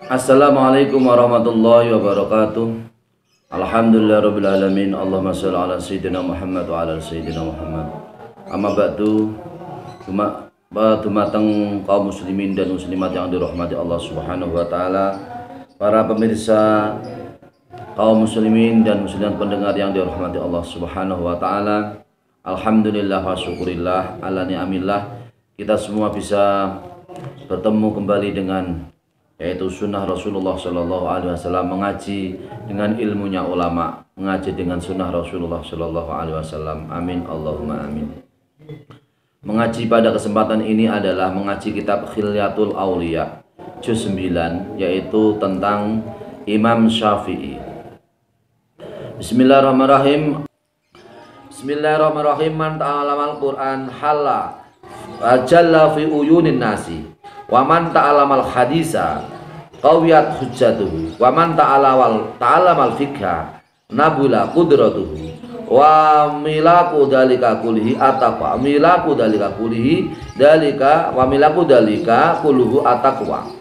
Assalamualaikum warahmatullahi wabarakatuh. Alhamdulillahirabbil alamin. Allahumma shalli ala sayyidina Muhammad wa ala sayyidina Muhammad. Amma ba'du. Dumateng kaum muslimin dan muslimat yang dirahmati Allah Subhanahu wa taala. Para pemirsa kaum muslimin dan muslimat pendengar yang dirahmati Allah Subhanahu wa taala. Alhamdulillah wa syukurillah ala ni'amillah. Kita semua bisa bertemu kembali dengan yaitu sunnah Rasulullah Shallallahu Alaihi Wasallam, mengaji dengan ilmunya ulama, mengaji dengan sunnah Rasulullah Shallallahu Alaihi Wasallam. Amin Allahumma amin. Mengaji pada kesempatan ini adalah mengaji kitab Khilyatul Auliya juz 9, yaitu tentang Imam Syafi'i. Bismillahirrahmanirrahim. Bismillahirrahmanirrahim. Man ta'alamal Qur'an halla jalla fi uyunin nasi, wa man ta'alamal hadisa qawiyat hujjatuhu, wa man ta'alamal fikha nabula qudratuhu, wa milaku dalika kulihi ataqwa, milaku dalika kulihi dalika wa milaku dalika kuluhu ataqwa.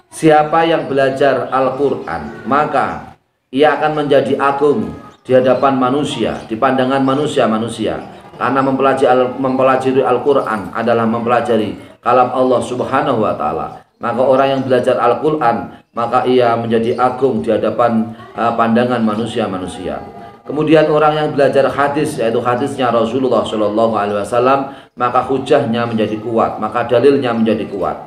Siapa yang belajar Al-Quran, maka ia akan menjadi agung di hadapan manusia, di pandangan manusia-manusia, karena mempelajari Al-Quran adalah mempelajari kalam Allah Subhanahu wa ta'ala. Maka orang yang belajar Al-Quran, maka ia menjadi agung di hadapan pandangan manusia-manusia. Kemudian orang yang belajar hadis, yaitu hadisnya Rasulullah Shallallahu Alaihi Wasallam, maka hujahnya menjadi kuat, maka dalilnya menjadi kuat.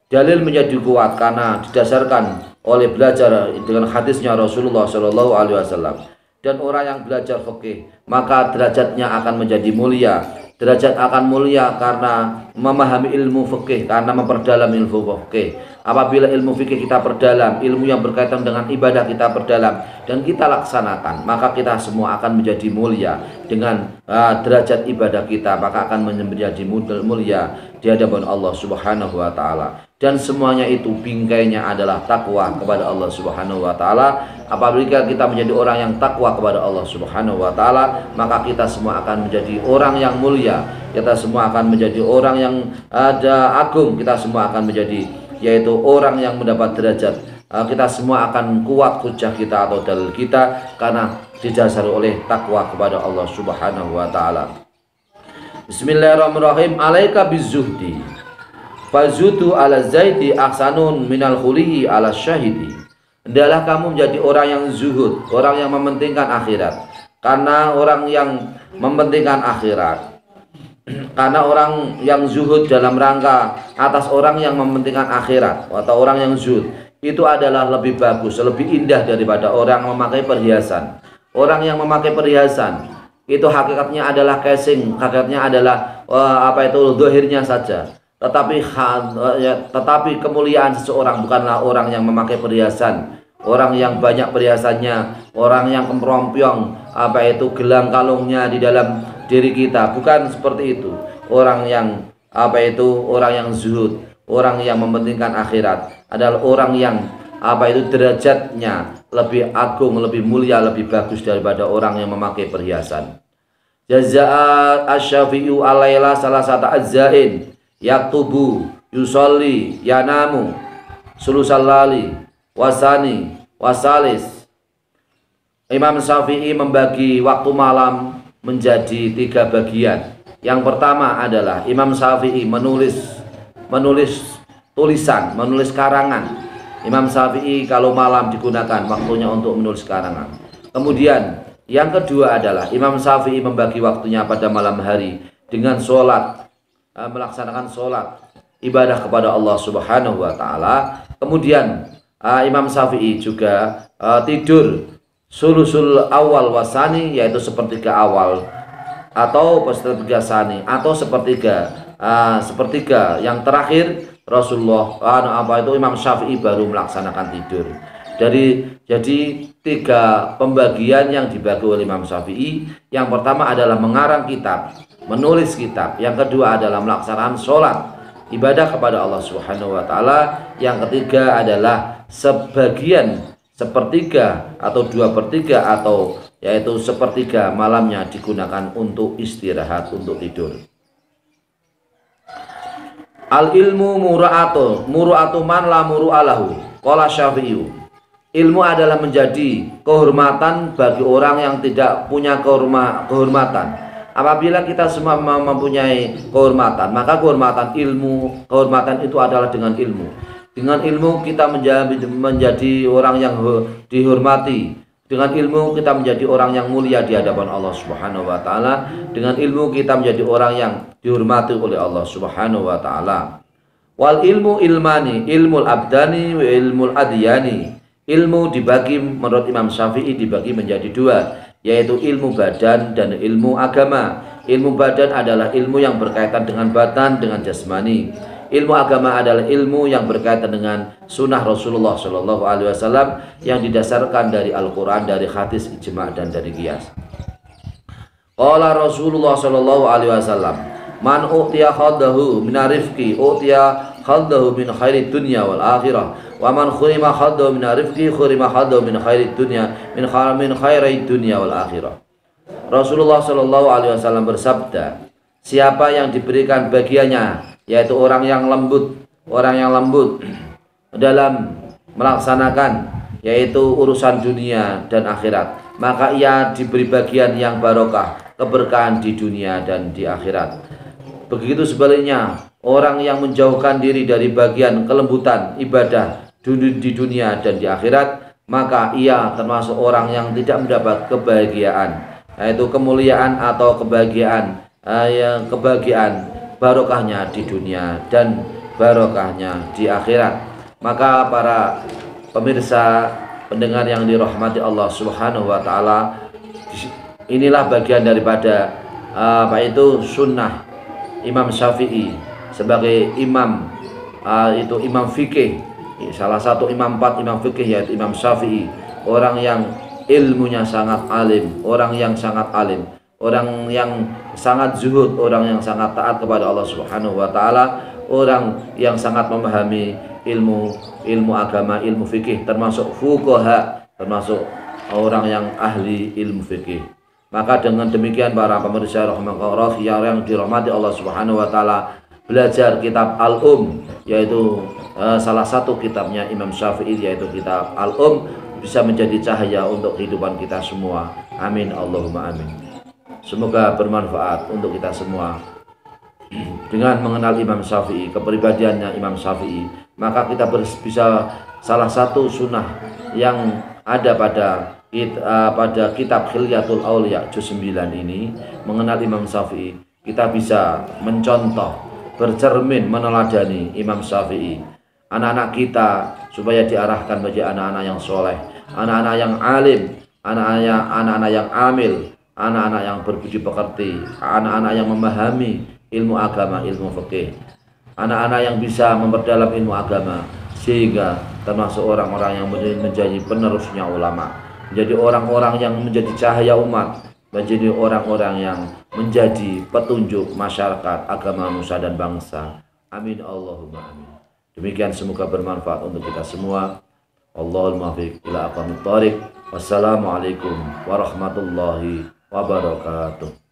Dalil menjadi kuat karena didasarkan oleh belajar dengan hadisnya Rasulullah Shallallahu Alaihi Wasallam. Dan orang yang belajar fikih, maka derajatnya akan menjadi mulia. Derajat akan mulia karena memahami ilmu fikih, karena memperdalam ilmu fikih. Apabila ilmu fikih kita perdalam, ilmu yang berkaitan dengan ibadah kita perdalam dan kita laksanakan, maka kita semua akan menjadi mulia dengan derajat ibadah kita, maka akan menjadi mulia di hadapan Allah Subhanahu wa taala. Dan semuanya itu bingkainya adalah takwa kepada Allah Subhanahu wa taala. Apabila kita menjadi orang yang takwa kepada Allah Subhanahu wa taala, maka kita semua akan menjadi orang yang mulia. Kita semua akan menjadi orang yang ada agung. Kita semua akan menjadi yaitu orang yang mendapat derajat. Kita semua akan kuat hujah kita atau dalil kita karena didasari oleh takwa kepada Allah Subhanahu wa taala. Bismillahirrahmanirrahim. Alaika bizuhdi fazutu ala zaidi ahsanun minal khulihi ala syahidi. Hendaklah kamu menjadi orang yang zuhud, orang yang mementingkan akhirat. Karena orang yang mementingkan akhirat, karena orang yang zuhud dalam rangka atas orang yang mementingkan akhirat atau orang yang zuhud, itu adalah lebih bagus, lebih indah daripada orang yang memakai perhiasan. Orang yang memakai perhiasan itu hakikatnya adalah casing, hakikatnya adalah zahirnya saja. Tetapi kemuliaan seseorang bukanlah orang yang memakai perhiasan, orang yang banyak perhiasannya, orang yang kemprompiong gelang kalungnya di dalam diri kita. Bukan seperti itu. Orang yang orang yang zuhud, orang yang mementingkan akhirat adalah orang yang derajatnya lebih agung, lebih mulia, lebih bagus daripada orang yang memakai perhiasan. Jaza'a asy-Syafi'u alaila salah satu azzain yaktubu yusolli yanamu sulusallali wasani wasalis. Imam Syafi'i membagi waktu malam menjadi 3 bagian. Yang pertama adalah Imam Syafi'i menulis tulisan, menulis karangan. Imam Syafi'i kalau malam digunakan waktunya untuk menulis karangan. Kemudian yang kedua adalah Imam Syafi'i membagi waktunya pada malam hari dengan sholat, melaksanakan sholat ibadah kepada Allah Subhanahu wa ta'ala. Kemudian Imam Syafi'i juga tidur sulusul awal wasani, yaitu sepertiga awal atau sepertiga sani atau sepertiga yang terakhir Rasulullah Imam Syafi'i baru melaksanakan tidur. Jadi 3 pembagian yang dibagi oleh Imam Syafi'i. Yang pertama adalah mengarang kitab, menulis kitab. Yang kedua adalah melaksanakan sholat ibadah kepada Allah Subhanahu wa ta'ala. Yang ketiga adalah sepertiga atau 2/3 atau yaitu sepertiga malamnya digunakan untuk istirahat, untuk tidur. Al ilmu muru'atu man la muru'alahu. Qala Syafi'i. Ilmu adalah menjadi kehormatan bagi orang yang tidak punya kehormatan. Apabila kita semua mempunyai kehormatan, maka kehormatan itu adalah dengan ilmu. Dengan ilmu kita menjadi orang yang dihormati. Dengan ilmu kita menjadi orang yang mulia di hadapan Allah Subhanahu wa taala. Dengan ilmu kita menjadi orang yang dihormati oleh Allah Subhanahu wa taala. Wal ilmu ilmani, ilmul abdani wa ilmul adiyani. Ilmu dibagi menurut Imam Syafi'i dibagi menjadi dua, yaitu ilmu badan dan ilmu agama. Ilmu badan adalah ilmu yang berkaitan dengan badan, dengan jasmani. Ilmu agama adalah ilmu yang berkaitan dengan sunnah Rasulullah Shallallahu Alaihi Wasallam yang didasarkan dari Al-Quran, dari hadis, ijma' dan dari qiyas. Qala Rasulullah Shallallahu Alaihi Wasallam, man utiya khaddahu min rifqi utiya khaddahu min khairi dunya wal akhirah, wa man khurima khaddahu min rifqi khurima khaddahu min khairi dunya min khairi dunya wal akhirah. Rasulullah Shallallahu Alaihi Wasallam bersabda, siapa yang diberikan bagiannya, yaitu orang yang lembut dalam melaksanakan yaitu urusan dunia dan akhirat, maka ia diberi bagian yang barokah, keberkahan di dunia dan di akhirat. Begitu sebaliknya, orang yang menjauhkan diri dari bagian kelembutan ibadah di dunia dan di akhirat, maka ia termasuk orang yang tidak mendapat kebahagiaan, yaitu kemuliaan atau kebahagiaan barokahnya di dunia dan barokahnya di akhirat. Maka para pemirsa pendengar yang dirahmati Allah Subhanahu wa taala, inilah bagian daripada itu sunnah Imam Syafi'i sebagai imam, itu imam fikih, salah satu imam 4 imam fikih, yaitu Imam Syafi'i, orang yang ilmunya sangat alim, orang yang sangat alim, orang yang sangat zuhud, orang yang sangat taat kepada Allah Subhanahu wa taala, orang yang sangat memahami ilmu agama, ilmu fikih, termasuk fuqaha, termasuk orang yang ahli ilmu fikih. Maka dengan demikian para pemirsa rahimakumullah yang dirahmati Allah Subhanahu wa taala, belajar kitab yaitu salah satu kitabnya Imam Syafi'i, yaitu kitab bisa menjadi cahaya untuk kehidupan kita semua. Amin Allahumma amin. Semoga bermanfaat untuk kita semua. Dengan mengenal Imam Syafi'i, kepribadiannya Imam Syafi'i, maka kita bisa salah satu sunnah yang ada pada kitab Khilyatul Auliya juz 9 ini, mengenal Imam Syafi'i, kita bisa mencontoh, bercermin, meneladani Imam Syafi'i. Anak-anak kita supaya diarahkan menjadi anak-anak yang soleh, anak-anak yang alim, anak-anak yang amil, anak-anak yang berbudi pekerti, anak-anak yang memahami ilmu agama, ilmu fikih, anak-anak yang bisa memperdalam ilmu agama, sehingga termasuk orang-orang yang menjadi penerusnya ulama, menjadi orang-orang yang menjadi cahaya umat, menjadi orang-orang yang menjadi petunjuk masyarakat, agama, nusa dan bangsa. Amin Allahumma amin. Demikian, semoga bermanfaat untuk kita semua. Allahul muwaffiq ila aqwamit thoriq. Wassalamualaikum warahmatullahi wabarakatuh.